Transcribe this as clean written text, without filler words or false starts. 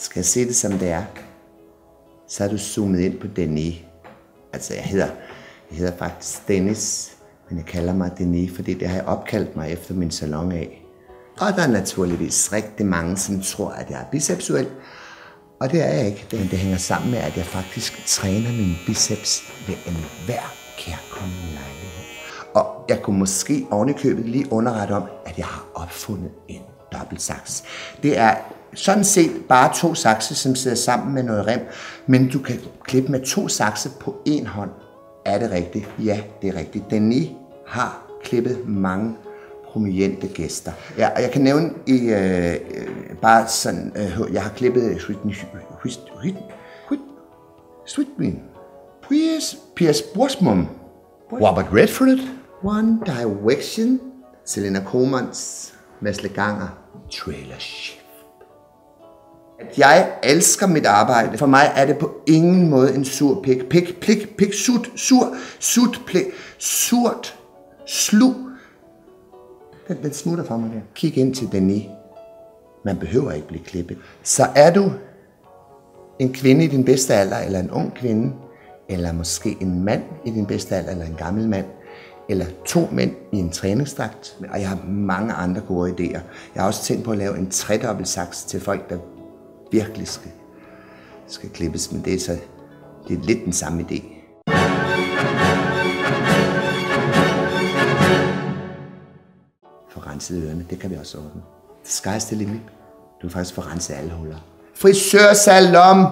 Skal jeg se det som det er, så er du zoomet ind på Denis. Altså jeg hedder faktisk Dennis, men jeg kalder mig Denis, fordi det har jeg opkaldt mig efter min salon af. Og der er naturligvis rigtig mange, som tror, at jeg er biseksuel. Og det er jeg ikke. Men det hænger sammen med, at jeg faktisk træner min biceps ved enhver kærkommende lejlighed. Og jeg kunne måske ovenikøbet lige underrette om, at jeg har opfundet en dobbeltsaks. Det er sådan set bare 2 sakse, som sidder sammen med noget rem, men du kan klippe med 2 sakse på 1 hånd. Er det rigtigt? Ja, det er rigtigt. Denis har klippet mange prominente gæster. Ja, og jeg kan nævne bare sådan, jeg har klippet Sweetman, Pierce Brosnan, Robert Redford, One Direction, Selena Gomez, Mads Langer, Trailer Shift. At jeg elsker mit arbejde. For mig er det på ingen måde en sur pik. Surt, slu. Den smutter fra mig der. Kig ind til Denis. Man behøver ikke blive klippet. Så er du en kvinde i din bedste alder, eller en ung kvinde, eller måske en mand i din bedste alder, eller en gammel mand, eller 2 mænd i en træningsdragt. Og jeg har mange andre gode idéer. Jeg har også tænkt på at lave en 3-dobbeltsaks til folk, der virkelig skal klippes, men det er lidt den samme idé. For renset ørerne, det kan vi også ordne. Sky's the limit. Du kan faktisk få renset alle huller. Frisørsalon!